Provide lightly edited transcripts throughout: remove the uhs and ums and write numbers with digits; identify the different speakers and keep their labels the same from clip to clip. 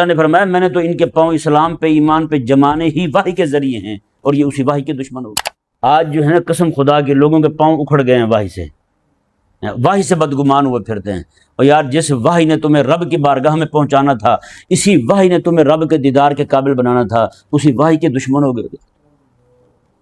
Speaker 1: اللہ نے فرمایا میں نے تو ان کے پاؤں اسلام پہ ایمان پہ جمانے ہی وحی کے ذریعے ہیں، اور یہ اسی وحی کے دشمن ہو گئے۔ آج جو ہے نا قسم خدا کے لوگوں کے پاؤں اکھڑ گئے ہیں وحی سے بدگمان ہوئے پھرتے ہیں۔ اور یار جس وحی نے تمہیں رب کی بارگاہ میں پہنچانا تھا، اسی وحی نے تمہیں رب کے دیدار کے قابل بنانا تھا، اسی وحی کے دشمن ہو گئے۔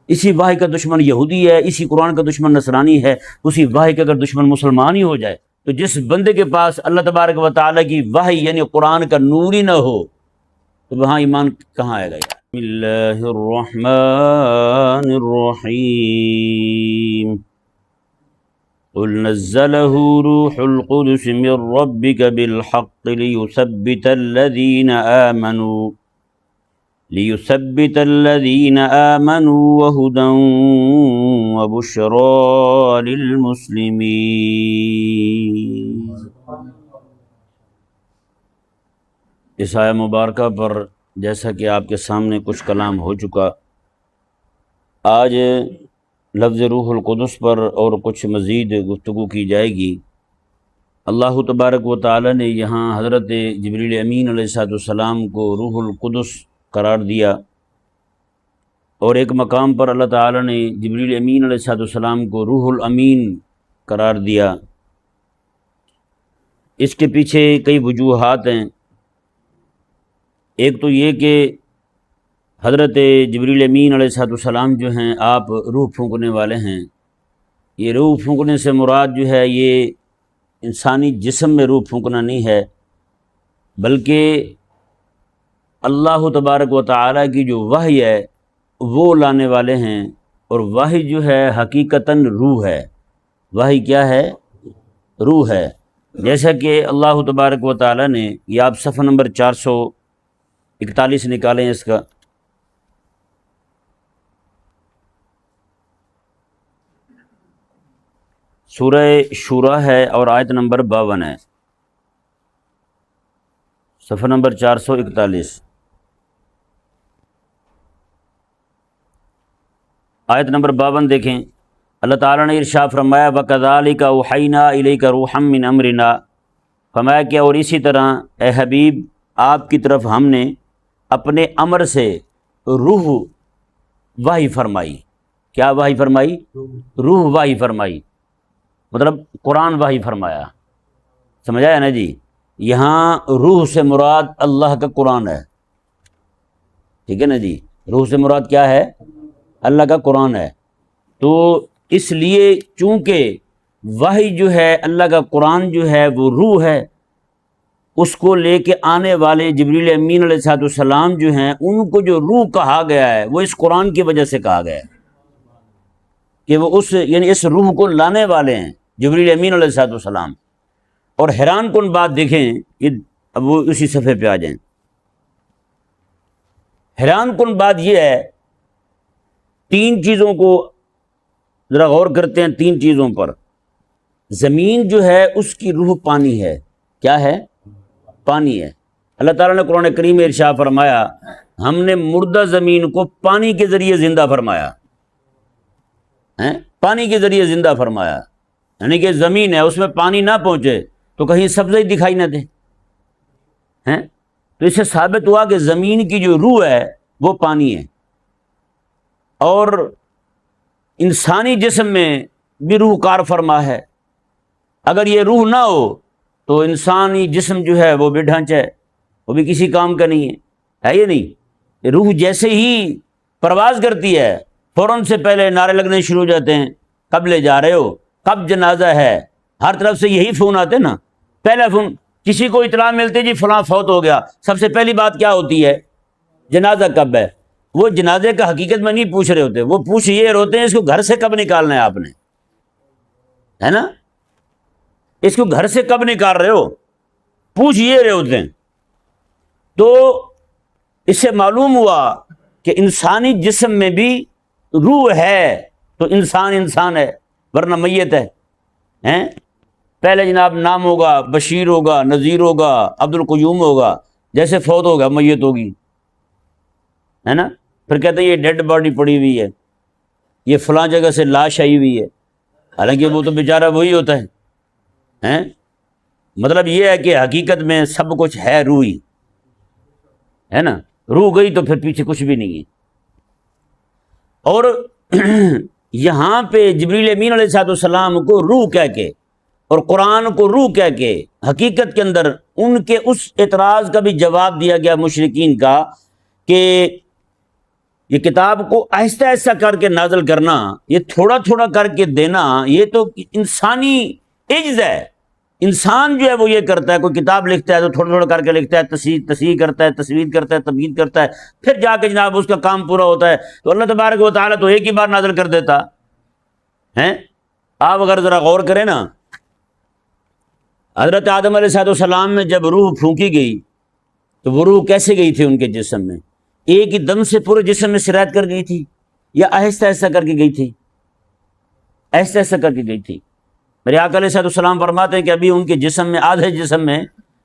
Speaker 1: اسی وحی کا دشمن یہودی ہے، اسی قرآن کا دشمن نصرانی ہے، اسی وحی کا اگر دشمن مسلمان ہی ہو جائے تو جس بندے کے پاس اللہ تبارک و تعالیٰ کی وحی یعنی قرآن کا نور ہی نہ ہو تو وہاں ایمان کہاں آئے گا؟ بسم اللہ الرحمن الرحیم قل نزلہ روح القدس من ربک بالحق ليثبت الذين آمنوا وهدى وبشرى للمسلمين۔ اس آیہ مبارکہ پر جیسا کہ آپ کے سامنے کچھ کلام ہو چکا، آج لفظ روح القدس پر اور کچھ مزید گفتگو کی جائے گی۔ اللہ تبارک و تعالی نے یہاں حضرت جبریل امین علیہ السلام کو روح القدس قرار دیا، اور ایک مقام پر اللہ تعالی نے جبریل امین علیہ السلام کو روح الامین قرار دیا۔ اس کے پیچھے کئی وجوہات ہیں۔ ایک تو یہ کہ حضرت جبریل امین علیہ السلام جو ہیں آپ روح پھونکنے والے ہیں۔ یہ روح پھونکنے سے مراد جو ہے یہ انسانی جسم میں روح پھونکنا نہیں ہے، بلکہ اللہ تبارک و تعالیٰ کی جو وحی ہے وہ لانے والے ہیں، اور وحی جو ہے حقیقتاً روح ہے۔ وحی کیا ہے؟ روح ہے۔ جیسا کہ اللہ تبارک و تعالیٰ نے، یہ آپ صفحہ نمبر 441 نکالیں اس کا، سورہ شورى ہے اور آیت نمبر 52 ہے، صفحہ نمبر 441 آیت نمبر 52 دیکھیں۔ اللہ تعالیٰ نے ارشاد فرمایا وَكَذَلِكَ أَوْحَيْنَا إِلَيْكَ رُوحًا مِّنْ أَمْرِنَا، فرمایا کہ اور اسی طرح اے حبیب آپ کی طرف ہم نے اپنے امر سے روح وحی فرمائی۔ کیا وحی فرمائی؟ روح وحی فرمائی، مطلب قرآن وحی فرمایا۔ سمجھ آیا نا جی؟ یہاں روح سے مراد اللہ کا قرآن ہے، ٹھیک ہے نا جی؟ روح سے مراد کیا ہے؟ اللہ کا قرآن ہے۔ تو اس لیے چونکہ وحی جو ہے اللہ کا قرآن جو ہے وہ روح ہے، اس کو لے کے آنے والے جبریل امین علیہ السلام جو ہیں ان کو جو روح کہا گیا ہے وہ اس قرآن کی وجہ سے کہا گیا ہے کہ وہ یعنی اس روح کو لانے والے ہیں جبریل امین علیہ السلام۔ اور حیران کن بات دیکھیں کہ اب وہ اسی صفحے پہ آ جائیں۔ حیران کن بات یہ ہے، تین چیزوں کو ذرا غور کرتے ہیں، تین چیزوں پر۔ زمین جو ہے اس کی روح پانی ہے۔ کیا ہے؟ پانی ہے۔ اللہ تعالیٰ نے قرآن کریم میں ارشاد فرمایا ہم نے مردہ زمین کو پانی کے ذریعے زندہ فرمایا، پانی کے ذریعے زندہ فرمایا، یعنی کہ زمین ہے اس میں پانی نہ پہنچے تو کہیں سبزی دکھائی نہ دے، تو اس سے ثابت ہوا کہ زمین کی جو روح ہے وہ پانی ہے۔ اور انسانی جسم میں بھی روح کار فرما ہے۔ اگر یہ روح نہ ہو تو انسانی جسم جو ہے وہ بے ڈھانچہ ہے، وہ بھی کسی کام کا نہیں ہے یہ نہیں؟ روح جیسے ہی پرواز کرتی ہے فوراً سے پہلے نعرے لگنے شروع ہو جاتے ہیں، کب لے جا رہے ہو، کب جنازہ ہے، ہر طرف سے یہی فون آتے نا۔ پہلا فون کسی کو اطلاع ملتی جی فلاں فوت ہو گیا، سب سے پہلی بات کیا ہوتی ہے؟ جنازہ کب ہے؟ وہ جنازے کا حقیقت میں نہیں پوچھ رہے ہوتے، وہ پوچھ یہ ہوتے ہیں اس کو گھر سے کب نکالنا ہے آپ نے، ہے نا؟ اس کو گھر سے کب نکال رہے ہو، پوچھ یہ رہے ہوتے ہیں۔ تو اس سے معلوم ہوا کہ انسانی جسم میں بھی روح ہے تو انسان ہے، ورنہ میت ہے۔ پہلے جناب نام ہوگا، بشیر ہوگا، نذیر ہوگا، عبد القیوم ہوگا، جیسے فوت ہوگا میت ہوگی، ہے نا؟ پھر کہتے ہیں یہ ڈیڈ باڈی پڑی ہوئی ہے، یہ فلاں جگہ سے لاش آئی ہوئی ہے، حالانکہ وہ تو بیچارہ وہی ہوتا ہے۔ مطلب یہ ہے کہ حقیقت میں سب کچھ ہے روح ہی، ہے نا، روح گئی تو پھر پیچھے کچھ بھی نہیں ہے۔ اور یہاں پہ جبریل امین علیہ الصلوۃ والسلام کو روح کہہ کے اور قرآن کو روح کہہ کے حقیقت کے اندر ان کے اس اعتراض کا بھی جواب دیا گیا مشرکین کا کہ یہ کتاب کو آہستہ آہستہ کر کے نازل کرنا، یہ تھوڑا تھوڑا کر کے دینا، یہ تو انسانی عجز ہے۔ انسان جو ہے وہ یہ کرتا ہے، کوئی کتاب لکھتا ہے تو تھوڑا تھوڑا کر کے لکھتا ہے، تصحیح کرتا ہے، تصویر کرتا ہے، تبیین کرتا ہے، پھر جا کے جناب اس کا کام پورا ہوتا ہے۔ تو اللہ تبارک و تعالیٰ تو ایک ہی بار نازل کر دیتا ہے۔ آپ اگر ذرا غور کریں نا، حضرت آدم علیہ السلام میں جب روح پھونکی گئی تو وہ روح کیسے گئی تھی ان کے جسم میں؟ ایک ہی دم سے پورے جسم میں سرایت کر گئی تھی یا آہستہ آہستہ کر کے گئی تھی؟ آہستہ آہستہ کر کے گئی تھی۔ میرے آقا علیہ السلام فرماتے ہیں کہ ابھی ان کے جسم میں، آدھے جسم میں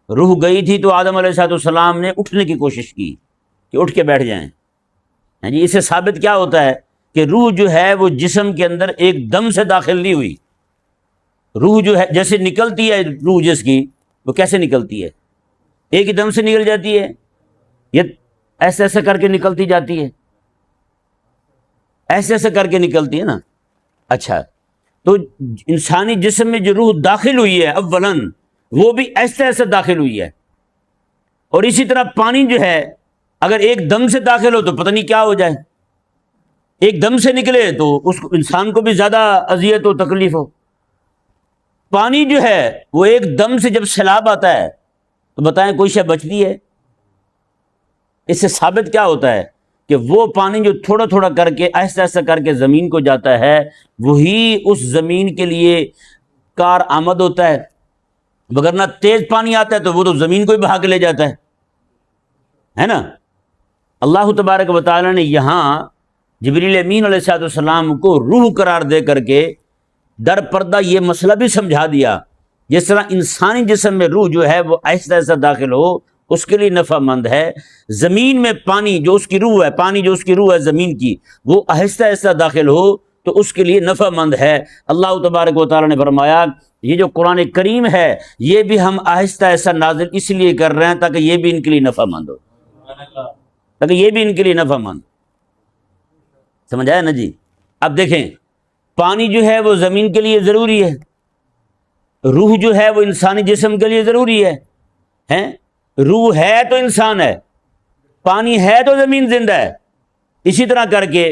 Speaker 1: روح گئی تھی تو آدم علیہ السلام نے اٹھنے کی کوشش کی کہ اٹھ کے بیٹھ جائیں۔ ہاں جی، اس سے ثابت کیا ہوتا ہے کہ روح جو ہے وہ جسم کے اندر ایک دم سے داخل نہیں ہوئی۔ روح جو ہے جیسے نکلتی ہے، روح جس کی وہ کیسے نکلتی ہے؟ ایک ہی دم سے نکل جاتی ہے، یہ ایسے ایسے کر کے نکلتی جاتی ہے، ایسے ایسے کر کے نکلتی ہے نا۔ اچھا، تو انسانی جسم میں جو روح داخل ہوئی ہے اولاً وہ بھی ایسے ایسے داخل ہوئی ہے، اور اسی طرح پانی جو ہے اگر ایک دم سے داخل ہو تو پتہ نہیں کیا ہو جائے، ایک دم سے نکلے تو اس انسان کو بھی زیادہ اذیت و تکلیف ہو۔ پانی جو ہے وہ ایک دم سے جب سیلاب آتا ہے تو بتائیں کوئی شے بچتی ہے؟ اس سے ثابت کیا ہوتا ہے کہ وہ پانی جو تھوڑا تھوڑا کر کے آہستہ آہستہ کر کے زمین کو جاتا ہے وہی اس زمین کے لیے کار آمد ہوتا ہے، وگرنہ تیز پانی آتا ہے تو وہ تو زمین کو ہی بہا کے لے جاتا ہے نا۔ اللہ تبارک و تعالیٰ نے یہاں جبریل امین علیہ السلام کو روح قرار دے کر کے در پردہ یہ مسئلہ بھی سمجھا دیا، جس طرح انسانی جسم میں روح جو ہے وہ آہستہ آہستہ داخل ہو اس کے لیے نفع مند ہے، زمین میں پانی جو اس کی روح ہے، پانی جو اس کی روح ہے زمین کی، وہ آہستہ آہستہ داخل ہو تو اس کے لیے نفع مند ہے۔ اللہ تبارک و تعالیٰ نے فرمایا یہ جو قرآن کریم ہے یہ بھی ہم آہستہ آہستہ نازل اس لیے کر رہے ہیں تاکہ یہ بھی ان کے لیے نفع مند ہو، تاکہ یہ بھی ان کے لیے نفع مند۔ سمجھ آیا نا جی؟ اب دیکھیں، پانی جو ہے وہ زمین کے لیے ضروری ہے، روح جو ہے وہ انسانی جسم کے لیے ضروری ہے۔ روح ہے تو انسان ہے، پانی ہے تو زمین زندہ ہے۔ اسی طرح کر کے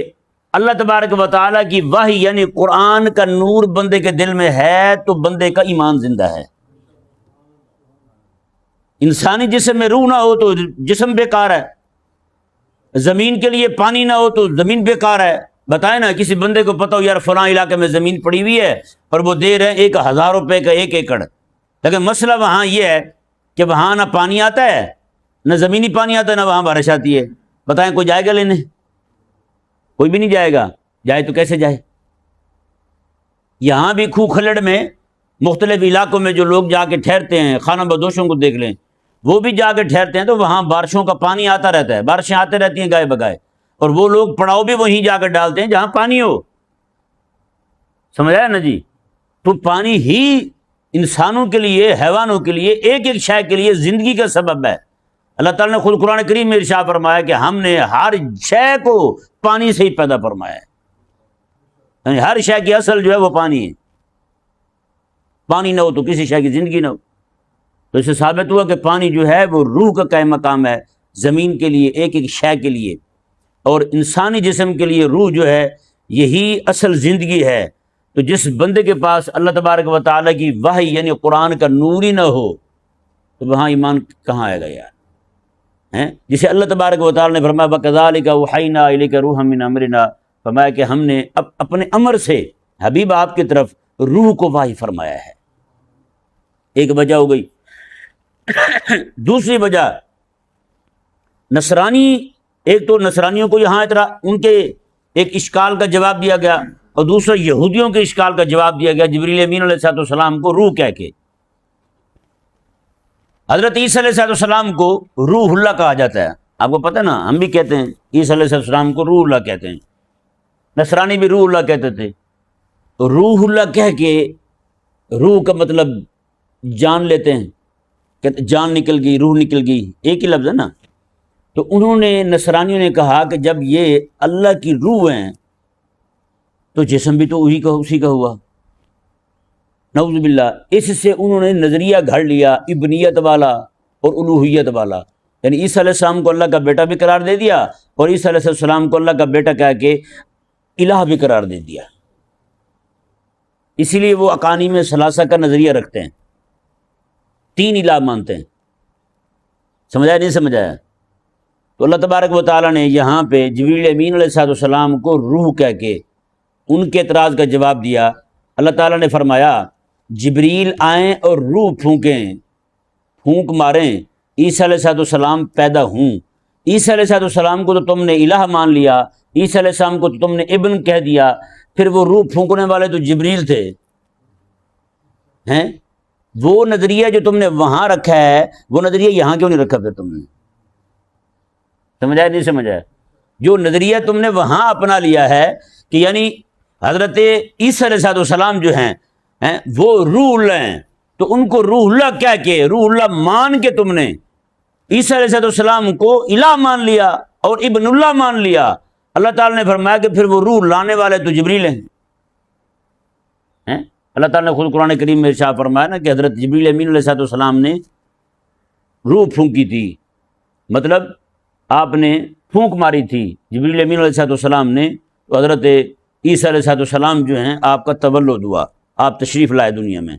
Speaker 1: اللہ تبارک و تعالیٰ کی وحی یعنی قرآن کا نور بندے کے دل میں ہے تو بندے کا ایمان زندہ ہے۔ انسانی جسم میں روح نہ ہو تو جسم بیکار ہے، زمین کے لیے پانی نہ ہو تو زمین بیکار ہے۔ بتائیں نا کسی بندے کو پتہ ہو یار فلاں علاقے میں زمین پڑی ہوئی ہے اور وہ دے رہے ہیں 1000 روپے کا 1 ایکڑ، لیکن مسئلہ وہاں یہ ہے کہ وہاں نہ پانی آتا ہے، نہ زمینی پانی آتا ہے، نہ وہاں بارش آتی ہے۔ بتائیں کوئی جائے گا لینے؟ کوئی بھی نہیں جائے گا، جائے تو کیسے جائے؟ یہاں بھی کھو کھلڑ میں مختلف علاقوں میں جو لوگ جا کے ٹھہرتے ہیں، خانہ بدوشوں کو دیکھ لیں، وہ بھی جا کے ٹھہرتے ہیں تو وہاں بارشوں کا پانی آتا رہتا ہے، بارشیں آتے رہتی ہیں گائے بگائے، اور وہ لوگ پڑاؤ بھی وہیں جا کر ڈالتے ہیں جہاں پانی ہو۔ سمجھ آیا نا جی؟ تو پانی ہی انسانوں کے لیے، حیوانوں کے لیے، ایک ایک شے کے لیے زندگی کا سبب ہے۔ اللہ تعالیٰ نے خود قرآن کریم میں ارشاد فرمایا کہ ہم نے ہر شے کو پانی سے ہی پیدا فرمایا ہے، یعنی ہر شے کی اصل جو ہے وہ پانی ہے۔ پانی نہ ہو تو کسی شے کی زندگی نہ ہو۔ تو اس سے ثابت ہوا کہ پانی جو ہے وہ روح کا قائم مقام ہے زمین کے لیے، ایک ایک شے کے لیے، اور انسانی جسم کے لیے روح جو ہے یہی اصل زندگی ہے۔ تو جس بندے کے پاس اللہ تبارک و تعالیٰ کی وحی یعنی قرآن کا نور ہی نہ ہو تو وہاں ایمان کہاں آئے گا یار؟ جسے اللہ تبارک و تعالیٰ نے فرمایا وَكَذَلِكَ أَوْحَيْنَا إِلَيْكَ رُوحًا مِّنْ أَمْرِنَا، فرمایا کہ ہم نے اپنے امر سے حبیب آپ کی طرف روح کو وحی فرمایا ہے۔ ایک وجہ ہو گئی۔ دوسری وجہ نصرانی، ایک تو نصرانیوں کو یہاں ان کے ایک اشکال کا جواب دیا گیا، اور دوسرا یہودیوں کے اشکال کا جواب دیا گیا جبریل امین علیہ السلام کو روح کہہ کے۔ حضرت عیسیٰ علیہ السلام کو روح اللہ کہا جاتا ہے، آپ کو پتہ نا، ہم بھی کہتے ہیں عیسیٰ علیہ السلام کو روح اللہ کہتے ہیں، نصرانی بھی روح اللہ کہتے تھے۔ تو روح اللہ کہہ کے روح کا مطلب جان لیتے ہیں، کہتے جان نکل گئی، روح نکل گئی، ایک ہی لفظ ہے نا۔ تو انہوں نے نصرانیوں نے کہا کہ جب یہ اللہ کی روح ہیں تو جسم بھی تو اسی کا ہوا، نعوذ باللہ۔ اس سے انہوں نے نظریہ گھڑ لیا ابنیت والا اور الوہیت والا، یعنی عیسیٰ علیہ السلام کو اللہ کا بیٹا بھی قرار دے دیا اور عیسیٰ علیہ السلام کو اللہ کا بیٹا کہہ کے الہ بھی قرار دے دیا۔ اسی لیے وہ اقانیم ثلاثہ کا نظریہ رکھتے ہیں، 3 الہ مانتے ہیں۔ سمجھایا نہیں سمجھایا؟ تو اللہ تبارک و تعالیٰ نے یہاں پہ جبریل امین علیہ السلام کو روح کہہ کے ان کے اعتراض کا جواب دیا۔ اللہ تعالیٰ نے فرمایا جبریل آئیں اور روح پھونکیں، پھونک ماریں، عیسیٰ علیہ السلام پیدا ہوں۔ عیسیٰ علیہ السلام کو تو تم نے الہ مان لیا، عیسیٰ علیہ السلام کو تو تم نے ابن کہہ دیا، پھر وہ روح پھونکنے والے تو جبریل تھے ہیں۔ وہ نظریہ جو تم نے وہاں رکھا ہے وہ نظریہ یہاں کیوں نہیں رکھا پھر تم نے؟ سمجھا نہیں سمجھا؟ جو نظریہ تم نے وہاں اپنا لیا ہے کہ یعنی حضرت عیسیٰ علیہ السلام جو ہیں وہ روح اللہ ہیں، تو ان کو روح اللہ کہہ کے روح اللہ مان کے تم نے عیسیٰ علیہ السلام کو الہ مان لیا اور ابن اللہ مان لیا۔ اللہ تعالیٰ نے فرمایا کہ پھر وہ روح لانے والے تو جبریل ہیں۔ اللہ تعالیٰ نے خود قرآن کریم میں ارشاد فرمایا نا کہ حضرت جبریل امین علیہ السلام نے روح پھونکی تھی، مطلب آپ نے پھونک ماری تھی جبریل امین علیہ السلام نے، تو حضرت عیسیٰ علیہ السلام جو ہیں آپ کا تولد ہوا، آپ تشریف لائے دنیا میں۔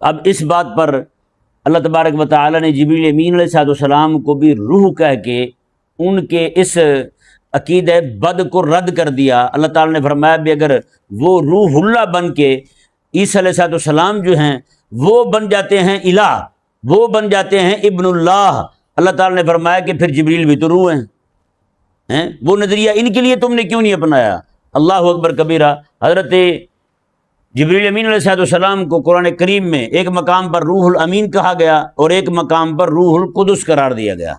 Speaker 1: اب اس بات پر اللہ تبارک و تعالیٰ نے جبریل امین علیہ السلام کو بھی روح کہہ کے ان کے اس عقیدہ بد کو رد کر دیا۔ اللہ تعالیٰ نے فرمایا بھی اگر وہ روح اللہ بن کے عیسیٰ علیہ السلام جو ہیں وہ بن جاتے ہیں الہ، وہ بن جاتے ہیں ابن اللہ، اللہ تعالیٰ نے فرمایا کہ پھر جبریل بھی تو روح ہیں۔ وہ نظریہ ان کے لیے تم نے کیوں نہیں اپنایا؟ اللہ اکبر کبیرہ۔ حضرت جبریل امین علیہ السلام کو قرآن کریم میں ایک مقام پر روح الامین کہا گیا اور ایک مقام پر روح القدس قرار دیا گیا۔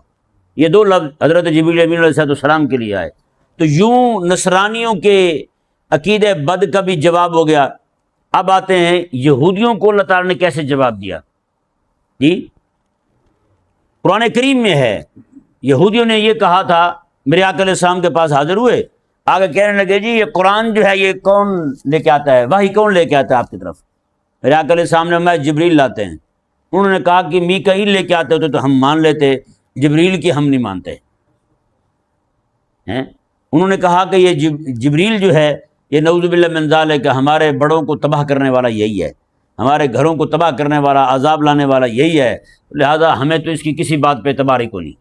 Speaker 1: یہ 2 لفظ حضرت جبریل امین علیہ السلام کے لیے آئے۔ تو یوں نصرانیوں کے عقیدہ بد کا بھی جواب ہو گیا۔ اب آتے ہیں یہودیوں کو اللہ تعالیٰ نے کیسے جواب دیا؟ جی قرآن کریم میں ہے، یہودیوں نے یہ کہا تھا، میرے آقا علیہ السلام کے پاس حاضر ہوئے، آگے کہنے لگے جی یہ قرآن جو ہے یہ کون لے کے آتا ہے، وحی کون لے کے آتا ہے آپ کی طرف؟ میرے آقا علیہ السلام نے میں جبریل لاتے ہیں۔ انہوں نے کہا کہ میکائیل لے کے آتے ہوتے تو ہم مان لیتے، جبریل کی ہم نہیں مانتے ہیں۔ انہوں نے کہا کہ یہ جبریل جو ہے یہ نعوذ باللہ من ذالک ہمارے بڑوں کو تباہ کرنے والا یہی ہے، ہمارے گھروں کو تباہ کرنے والا، عذاب لانے والا یہی ہے، لہذا ہمیں تو اس کی کسی بات پہ اعتبار ہی کو نہیں،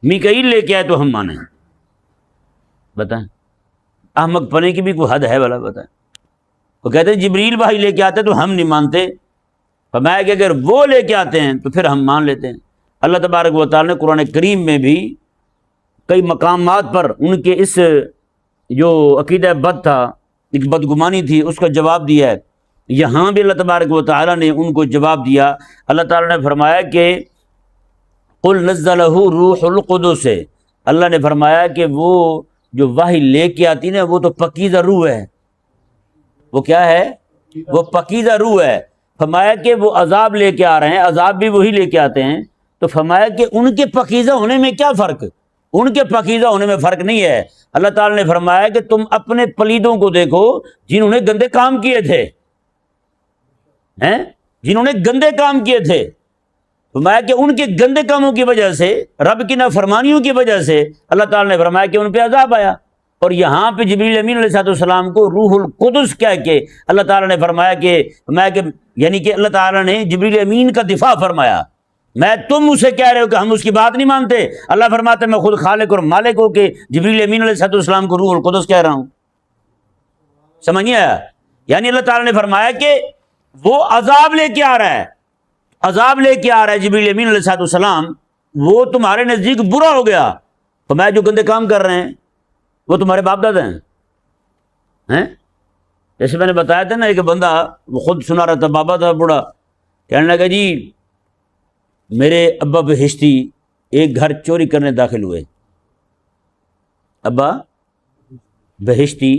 Speaker 1: میکائیل لے کے آئے تو ہم مانیں۔ بتائیں احمق پنے کی بھی کوئی حد ہے بھلا؟ بتائیں، وہ کہتے ہیں جبریل بھائی لے کے آتے تو ہم نہیں مانتے، فرمایا کہ اگر وہ لے کے آتے ہیں تو پھر ہم مان لیتے ہیں۔ اللہ تبارک و تعالیٰ نے قرآن کریم میں بھی کئی مقامات پر ان کے اس جو عقیدہ بد تھا، ایک بدگمانی تھی، اس کا جواب دیا ہے۔ یہاں بھی اللہ تبارک و تعالیٰ نے ان کو جواب دیا۔ اللہ تعالیٰ نے فرمایا کہ قل نزلہ روح القدس، اللہ نے فرمایا کہ وہ جو وحی لے کے آتی نا وہ تو پکیزہ روح ہے۔ وہ کیا ہے؟ وہ پکیزہ روح ہے۔ فرمایا کہ وہ عذاب لے کے آ رہے ہیں، عذاب بھی وہی لے کے آتے ہیں، تو فرمایا کہ ان کے پکیزہ ہونے میں کیا فرق؟ ان کے پکیزہ ہونے میں فرق نہیں ہے۔ اللہ تعالیٰ نے فرمایا کہ تم اپنے پلیدوں کو دیکھو جنہوں نے گندے کام کیے تھے، جنہوں نے گندے کام کیے تھے، فرمایا کہ ان کے گندے کاموں کی وجہ سے، رب کی نافرمانیوں کی وجہ سے اللہ تعالیٰ نے فرمایا کہ ان پہ عذاب آیا۔ اور یہاں پہ جبریل امین علیہ السلام کو روح القدس کہہ کے اللہ تعالیٰ نے فرمایا کہ یعنی کہ اللہ تعالیٰ نے جبریل امین کا دفاع فرمایا۔ میں تم اسے کہہ رہے ہو کہ ہم اس کی بات نہیں مانتے، اللہ فرماتا ہے میں خود خالق اور مالک ہو کہ جبریل امین علیہ السلام کو روح القدس کہہ رہا ہوں۔ سمجھ نہیں آیا؟ یعنی اللہ تعالیٰ نے فرمایا کہ وہ عذاب لے کے آ رہا ہے، عذاب لے کے آ رہا ہے جبریل امین علیہ السلام، وہ تمہارے نزدیک برا ہو گیا، تو میں جو گندے کام کر رہے ہیں وہ تمہارے باپ دادا ہیں۔ جیسے میں نے بتایا تھا نا، ایک بندہ وہ خود سنا رہا تھا، بابا تھا بوڑھا، کہنے لگا جی میرے ابا بہشتی ایک گھر چوری کرنے داخل ہوئے، ابا بہشتی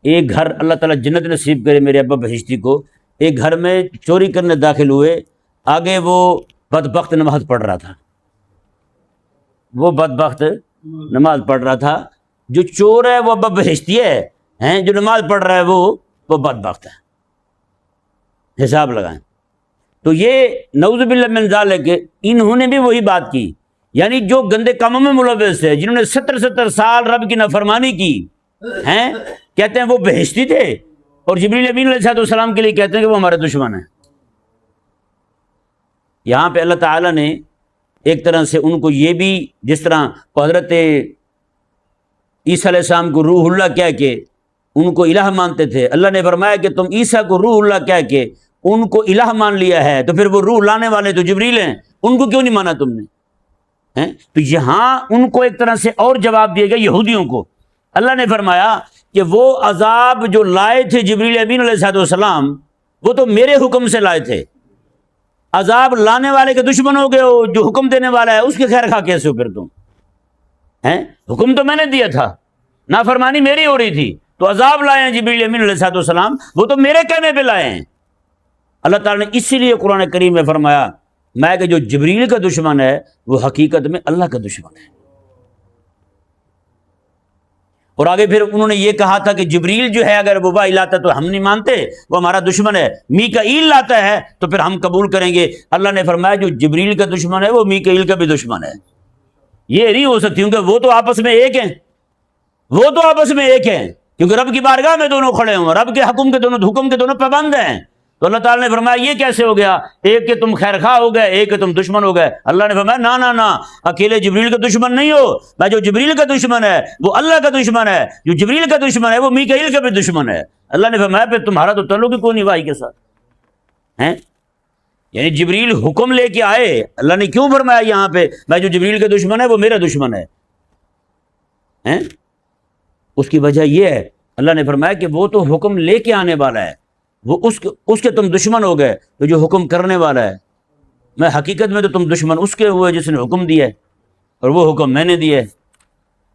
Speaker 1: ایک گھر، اللہ تعالیٰ جنت نصیب کرے میرے ابا بہشتی کو، ایک گھر میں چوری کرنے داخل ہوئے، آگے وہ بدبخت نماز پڑھ رہا تھا، وہ بدبخت نماز پڑھ رہا تھا. جو چور ہے وہ بہشتی ہے، جو نماز پڑھ رہا ہے وہ بدبخت ہے. حساب لگائیں. تو یہ نعوذ باللہ من ذالک انہوں نے بھی وہی بات کی. یعنی جو گندے کاموں میں ملوث ہے، جنہوں نے 70 سال رب کی نافرمانی کی ہیں، کہتے ہیں وہ بہشتی تھے، اور جبریل امین علیہ السلام کے لیے کہتے ہیں کہ وہ ہمارے دشمن ہیں. یہاں پہ اللہ تعالیٰ نے ایک طرح سے ان کو یہ بھی، جس طرح حضرت عیسیٰ علیہ السلام کو روح اللہ کہہ کے ان کو الہ مانتے تھے، اللہ نے فرمایا کہ تم عیسیٰ کو روح اللہ کہہ کے ان کو الہ مان لیا ہے، تو پھر وہ روح لانے والے تو جبریل ہیں، ان کو کیوں نہیں مانا تم نے؟ تو یہاں ان کو ایک طرح سے اور جواب دیا گیا یہودیوں کو. اللہ نے فرمایا کہ وہ عذاب جو لائے تھے جبریل امین علیہ السلام، وہ تو میرے حکم سے لائے تھے. عذاب لانے والے کے دشمن ہو گئے ہو، جو حکم دینے والا ہے اس کے خیر خواہ کیسے ہو پھر تم؟ حکم تو میں نے دیا تھا، نافرمانی میری ہو رہی تھی، تو عذاب لائے ہیں جبریل امین علیہ السلام، وہ تو میرے کہنے پہ لائے ہیں. اللہ تعالیٰ نے اسی لیے قرآن کریم میں فرمایا میں کہ جو جبریل کا دشمن ہے وہ حقیقت میں اللہ کا دشمن ہے. اور آگے پھر انہوں نے یہ کہا تھا کہ جبریل جو ہے اگر وہ وحی لاتا ہے تو ہم نہیں مانتے، وہ ہمارا دشمن ہے. میکائیل لاتا ہے تو پھر ہم قبول کریں گے. اللہ نے فرمایا جو جبریل کا دشمن ہے وہ میکائیل کا بھی دشمن ہے. یہ نہیں ہو سکتی، کیونکہ وہ تو آپس میں ایک ہیں، وہ تو آپس میں ایک ہیں، کیونکہ رب کی بارگاہ میں دونوں کھڑے ہوں، رب کے حکم کے دونوں پابند ہیں. تو اللہ تعالیٰ نے فرمایا یہ کیسے ہو گیا؟ ایک کہ تم خیر خواہ ہو گئے، ایک کہ تم دشمن ہو گئے. اللہ نے فرمایا نا، اکیلے جبریل کا دشمن نہیں ہو. میں جو جبریل کا دشمن ہے وہ اللہ کا دشمن ہے، جو جبریل کا دشمن ہے وہ میکائیل کا بھی دشمن ہے. اللہ نے فرمایا پھر تمہارا تو تعلق ہی کون نہیں وحی کے ساتھ ہیں. یعنی جبریل حکم لے کے آئے. اللہ نے کیوں فرمایا یہاں پہ میں جو جبریل کا دشمن ہے وہ میرا دشمن ہے؟ اس کی وجہ یہ ہے، اللہ نے فرمایا کہ وہ تو حکم لے کے آنے والا ہے، وہ اس کے تم دشمن ہو گئے. تو جو حکم کرنے والا ہے، میں حقیقت میں تو تم دشمن اس کے ہوئے جس نے حکم دیا ہے، اور وہ حکم میں نے دیا ہے.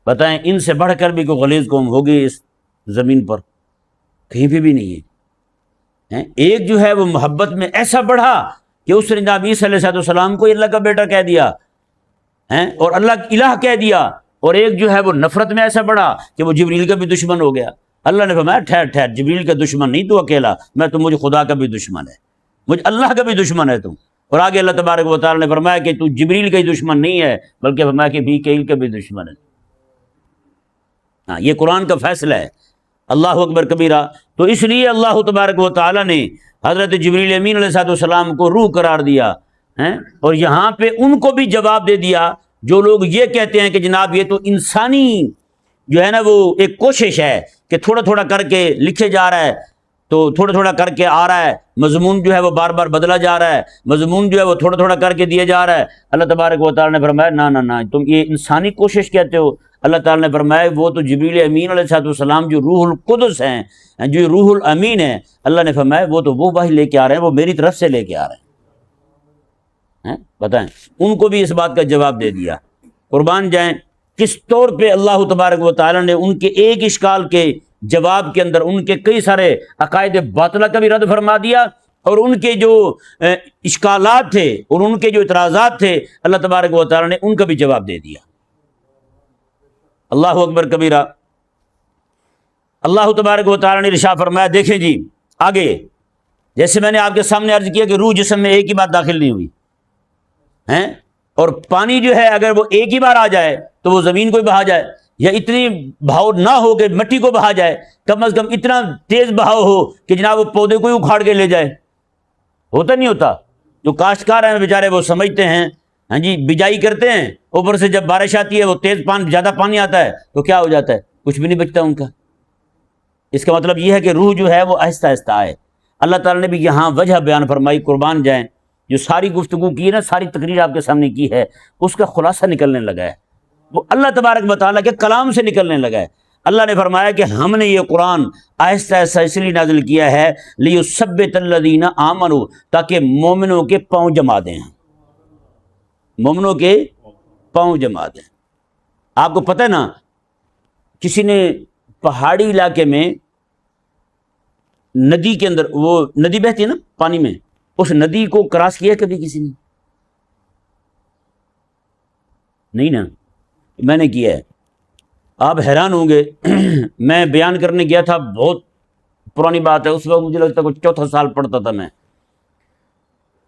Speaker 1: بتائیں ان سے بڑھ کر بھی کوئی غلیظ قوم ہوگی اس زمین پر؟ کہیں پہ بھی نہیں ہے. ایک جو ہے وہ محبت میں ایسا بڑھا کہ اس نے نبی صلی اللہ علیہ وسلم کو اللہ کا بیٹا کہہ دیا اور اللہ الہ کہہ دیا، اور ایک جو ہے وہ نفرت میں ایسا بڑھا کہ وہ جبریل کا بھی دشمن ہو گیا. اللہ نے فرمایا ٹھہر، جبریل کا دشمن نہیں تو اکیلا، میں تو مجھے خدا کا بھی دشمن ہے، مجھے اللہ کا بھی دشمن ہے تم. اور آگے اللہ تبارک و تعالی نے فرمایا کہ تو جبریل کا ہی دشمن نہیں ہے بلکہ فرمایا کہ میکائیل کا بھی دشمن ہے. ہاں، یہ قرآن کا فیصلہ ہے. اللہ اکبر کبیرہ. تو اس لیے اللہ تبارک و تعالی نے حضرت جبریل امین علیہ السلام کو روح قرار دیا اور یہاں پہ ان کو بھی جواب دے دیا جو لوگ یہ کہتے ہیں کہ جناب یہ تو انسانی جو ہے نا وہ ایک کوشش ہے کہ تھوڑا تھوڑا کر کے لکھے جا رہا ہے، تو تھوڑا تھوڑا کر کے آ رہا ہے، مضمون جو ہے وہ بار بار بدلا جا رہا ہے، مضمون جو ہے وہ تھوڑا تھوڑا کر کے دیا جا رہا ہے. اللہ تبارک و تعالی نے فرمایا نہ تم یہ انسانی کوشش کہتے ہو. اللہ تعالی نے فرمایا وہ تو جبریل امین علیہ السلام جو روح القدس ہیں، جو روح الامین ہیں، اللہ نے فرمایا وہ تو وہ وحی لے کے آ رہے ہیں، وہ میری طرف سے لے کے آ رہے ہیں. بتائیں ان کو بھی اس بات کا جواب دے دیا. قربان جائیں کس طور پہ اللہ تبارک و تعالی نے ان کے ایک اشکال کے جواب کے اندر ان کے کئی سارے عقائد باطلہ کا بھی رد فرما دیا، اور ان کے جو اشکالات تھے اور ان کے جو اعتراضات تھے اللہ تبارک و تعالی نے ان کا بھی جواب دے دیا. اللہ اکبر کبیرہ. اللہ تبارک و تعالی نے ارشاد فرمایا دیکھیں جی آگے، جیسے میں نے آپ کے سامنے عرض کیا کہ روح جسم میں ایک ہی بار داخل نہیں ہوئی اور پانی جو ہے اگر وہ ایک ہی بار آ جائے تو وہ زمین کو ہی بہا جائے، یا اتنی بہاؤ نہ ہو کہ مٹی کو بہا جائے، کم از کم اتنا تیز بہاؤ ہو کہ جناب وہ پودے کو ہی اکھاڑ کے لے جائے. ہوتا نہیں ہوتا. جو کاشتکار ہیں بیچارے وہ سمجھتے ہیں ہاں جی بجائی کرتے ہیں، اوپر سے جب بارش آتی ہے وہ تیز پانی زیادہ پانی آتا ہے تو کیا ہو جاتا ہے؟ کچھ بھی نہیں بچتا ان کا. اس کا مطلب یہ ہے کہ روح جو ہے وہ آہستہ آہستہ آئے. اللہ تعالیٰ نے بھی یہاں وجہ بیان فرمائی. قربان جائیں جو ساری گفتگو کی ہے نا، ساری تقریر آپ کے سامنے کی ہے، اس کا خلاصہ نکلنے لگا ہے، وہ اللہ تبارک و تعالیٰ کے کلام سے نکلنے لگا ہے. اللہ نے فرمایا کہ ہم نے یہ قرآن آہستہ آہستہ اس لیے نازل کیا ہے لیثبت الذین آمنوا، تاکہ مومنوں کے پاؤں جما دیں، مومنوں کے پاؤں جما دیں. آپ کو پتہ ہے نا کسی نے پہاڑی علاقے میں ندی کے اندر، وہ ندی بہتی ہے نا پانی میں، اس ندی کو کراس کیا کبھی کسی نے؟ نہیں نا. میں نے کیا ہے. آپ حیران ہوں گے میں بیان کرنے گیا تھا، بہت پرانی بات ہے، اس وقت مجھے لگتا ہے کچھ 4 سال پڑھتا تھا. میں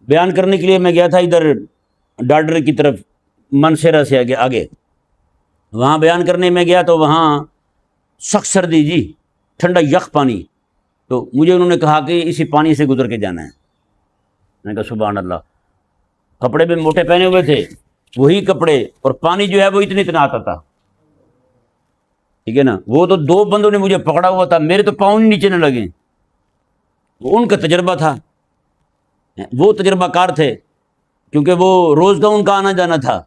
Speaker 1: بیان کرنے کے لیے میں گیا تھا ادھر ڈاڈر کی طرف، منسیرا سے آگے. وہاں بیان کرنے میں گیا تو وہاں سخت سردی جی، ٹھنڈا یخ پانی. تو مجھے انہوں نے کہا کہ اسی پانی سے گزر کے جانا ہے. میں نے کہا سبحان اللہ. کپڑے بھی موٹے پہنے ہوئے تھے، وہی کپڑے، اور پانی جو ہے وہ اتنا آتا تھا. ٹھیک ہے نا. وہ تو 2 بندوں نے مجھے پکڑا ہوا تھا، میرے تو پاؤں نیچے نہ لگے. وہ ان کا تجربہ تھا، وہ تجربہ کار تھے، کیونکہ وہ روز کا ان کا آنا جانا تھا.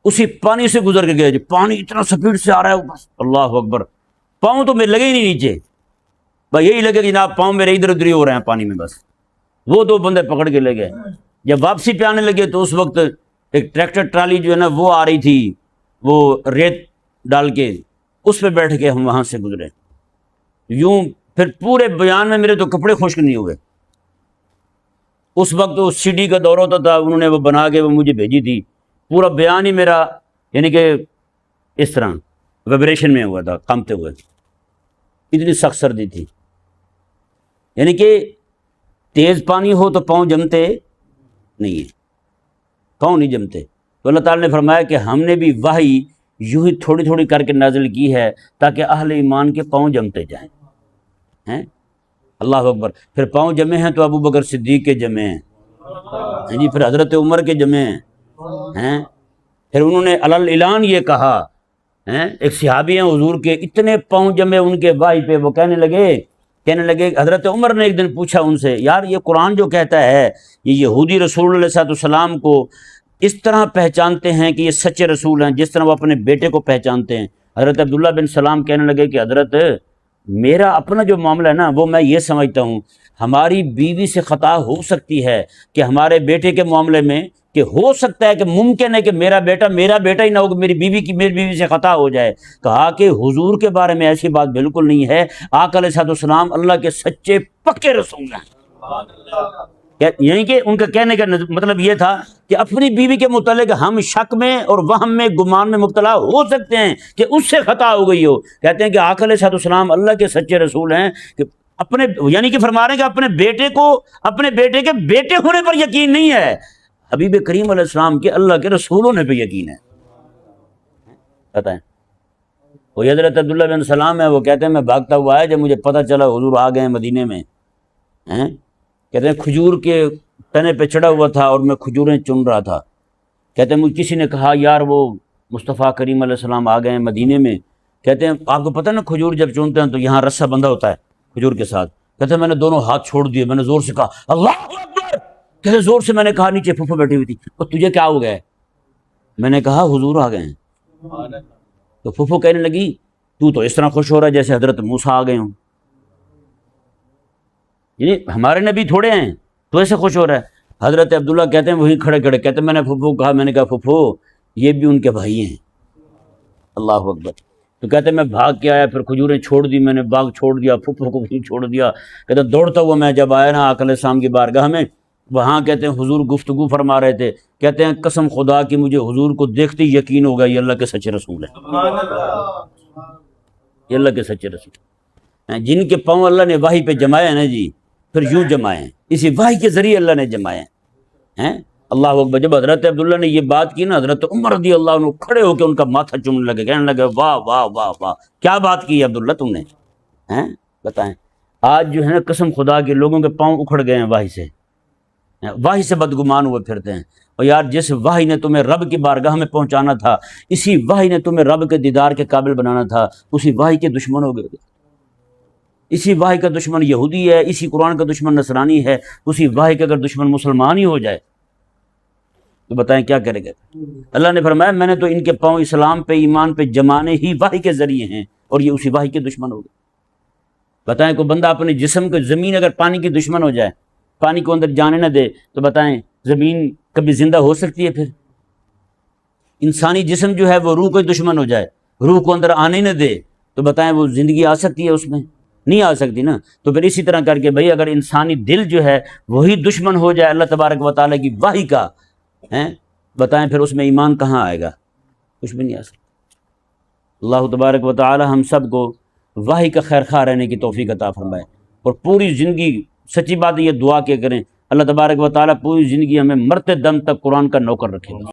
Speaker 1: اسی پانی سے گزر کے گئے. پانی اتنا سپیڈ سے آ رہا ہے، بس اللہ اکبر، پاؤں تو میرے لگے ہی نہیں نیچے. بھائی یہی لگے کہ جناب پاؤں میرے ادھر ادھر ہی ہو رہے ہیں پانی میں. بس وہ 2 بندے پکڑ کے لے گئے. جب واپسی پہ آنے لگے تو اس وقت ایک ٹریکٹر ٹرالی جو ہے نا وہ آ رہی تھی، وہ ریت ڈال کے، اس پہ بیٹھ کے ہم وہاں سے گزرے. یوں پھر پورے بیان میں میرے تو کپڑے خشک نہیں ہوئے. اس وقت وہ سی ڈی کا دور ہوتا تھا، انہوں نے وہ بنا کے وہ مجھے بھیجی تھی. پورا بیان ہی میرا یعنی کہ اس طرح ویبریشن میں ہوا تھا، کامتے ہوئے. اتنی سخت سردی تھی. یعنی کہ تیز پانی ہو تو پاؤں جمتے نہیں ہیں، پاؤں نہیں جمتے. تو اللہ تعالیٰ نے فرمایا کہ ہم نے بھی وحی یوں ہی تھوڑی تھوڑی کر کے نازل کی ہے تاکہ اہل ایمان کے پاؤں جمتے جائیں. ہیں اللہ اکبر. پھر پاؤں جمے ہیں تو ابو بکر صدیق کے جمے ہیں جی، پھر حضرت عمر کے جمے ہیں. پھر انہوں نے اعلان یہ کہا، ایک صحابی ہیں حضور کے، اتنے پاؤں جمے ان کے وحی پہ، وہ کہنے لگے حضرت عمر نے ایک دن پوچھا ان سے، یار یہ قرآن جو کہتا ہے یہ یہودی رسول علیہ السلام کو اس طرح پہچانتے ہیں کہ یہ سچے رسول ہیں جس طرح وہ اپنے بیٹے کو پہچانتے ہیں. حضرت عبداللہ بن سلام کہنے لگے کہ حضرت میرا اپنا جو معاملہ ہے نا وہ میں یہ سمجھتا ہوں ہماری بیوی سے خطا ہو سکتی ہے کہ ہمارے بیٹے کے معاملے میں، کہ ہو سکتا ہے کہ ممکن ہے کہ میرا بیٹا ہی نہ ہو کہ میری بیوی سے خطا ہو جائے. کہا کہ حضور کے بارے میں ایسی بات بالکل نہیں ہے. آقا علیہ السلام اللہ کے سچے پکے رسول ہیں. یعنی کہ ان کا کہنے کا مطلب یہ تھا کہ اپنی بیوی کے متعلق ہم شک میں اور وہم میں، گمان میں مبتلا ہو سکتے ہیں کہ اس سے خطا ہو گئی ہو. کہتے ہیں کہ آقا علیہ السلام اللہ کے سچے رسول ہیں، کہ اپنے یعنی کہ فرما رہے ہیں کہ اپنے بیٹے کو اپنے بیٹے کے بیٹے ہونے پر یقین نہیں ہے، حبیب کریم علیہ السلام کے اللہ کے رسول ہونے پہ یقین ہے. بتائیں. وہ حضرت عبداللہ بن سلام ہے، وہ کہتے ہیں میں بھاگتا ہوا آیا، جب مجھے پتہ چلا حضور آ گئے مدینے میں. کہتے ہیں کھجور کے تنے پہ چڑھا ہوا تھا اور میں کھجوریں چن رہا تھا. کہتے ہیں مجھے کسی نے کہا یار وہ مصطفیٰ کریم علیہ السلام آ گئے ہیں مدینے میں. کہتے ہیں آپ کو پتہ نا کھجور جب چنتے ہیں تو یہاں رسہ بندھا ہوتا ہے کھجور کے ساتھ. کہتے ہیں میں نے دونوں ہاتھ چھوڑ دیے، میں نے زور سے کہا اللہ اکبر. کہتے ہیں زور سے میں نے کہا، نیچے پھوپھو بیٹھی ہوئی تھی، اور تجھے کیا ہو گیا ہے؟ میں نے کہا حضور آ گئے ہیں. تو پھوپھو کہنے لگی تو اس طرح خوش ہو رہا ہے جیسے حضرت موسیٰ آ گئے ہوں. یعنی ہمارے نبی تھوڑے ہیں تو ایسے خوش ہو رہا ہے. حضرت عبداللہ کہتے ہیں وہیں کھڑے کہتے ہیں میں نے پھوپھو کہا، میں نے کہا پھوپھو یہ بھی ان کے بھائی ہیں. اللہ اکبر. تو کہتے ہیں میں بھاگ کے آیا، پھر کھجوریں چھوڑ دی، میں نے باغ چھوڑ دیا، پھوپھو کو بھی چھوڑ دیا. کہتے ہیں دوڑتا ہوا میں جب آیا نا آقا علیہ السلام کی بارگاہ میں، وہاں کہتے ہیں حضور گفتگو فرما رہے تھے. کہتے ہیں قسم خدا کی مجھے حضور کو دیکھتے ہی یقین ہوگا یہ اللہ کے سچے رسول ہیں، یہ اللہ کے سچے رسول ہیں. جن کے پاؤں اللہ نے وحی پہ جمائے ہیں نا جی، پھر یوں جمائے ہیں، اسی وحی کے ذریعے اللہ نے جمائے ہیں. اللہ اکبر. جب حضرت عبداللہ نے یہ بات کی نا، حضرت عمر رضی اللہ عنہ کھڑے ہو کے ان کا ماتھا چومنے لگے، کہنے لگے واہ واہ واہ واہ، کیا بات کی عبداللہ تم نے. بتائیں آج جو ہے نا قسم خدا کے لوگوں کے پاؤں اکھڑ گئے ہیں وحی سے بدگمان ہوئے پھرتے ہیں. اور یار جس وحی نے تمہیں رب کی بارگاہ میں پہنچانا تھا، اسی وحی نے تمہیں رب کے دیدار کے قابل بنانا تھا، اسی وحی کے دشمن ہو گئے. اسی وحی کا دشمن یہودی ہے، اسی قرآن کا دشمن نصرانی ہے، اسی وحی کا اگر دشمن مسلمان ہی ہو جائے تو بتائیں کیا کرے گا. اللہ نے فرمایا میں نے تو ان کے پاؤں اسلام پہ ایمان پہ جمانے ہی وحی کے ذریعے ہیں، اور یہ اسی وحی کے دشمن ہو گئے. بتائیں کوئی بندہ اپنے جسم کو، زمین اگر پانی کی دشمن ہو جائے، پانی کو اندر جانے نہ دے، تو بتائیں زمین کبھی زندہ ہو سکتی ہے؟ پھر انسانی جسم جو ہے وہ روح کو دشمن ہو جائے، روح کو اندر آنے نہ دے، تو بتائیں وہ زندگی آ سکتی ہے؟ اس میں نہیں آ سکتی نا. تو پھر اسی طرح کر کے بھئی اگر انسانی دل جو ہے وہی دشمن ہو جائے اللہ تبارک و تعالیٰ کی وحی کا، بتائیں پھر اس میں ایمان کہاں آئے گا؟ کچھ بھی نہیں آ سکتا. اللہ تبارک و تعالی ہم سب کو وحی کا خیر خواہ رہنے کی توفیق عطا فرمائے، اور پوری زندگی سچی بات یہ دعا کیا کریں اللہ تبارک و تعالی پوری زندگی ہمیں مرتے دم تک قرآن کا نوکر رکھے گا۔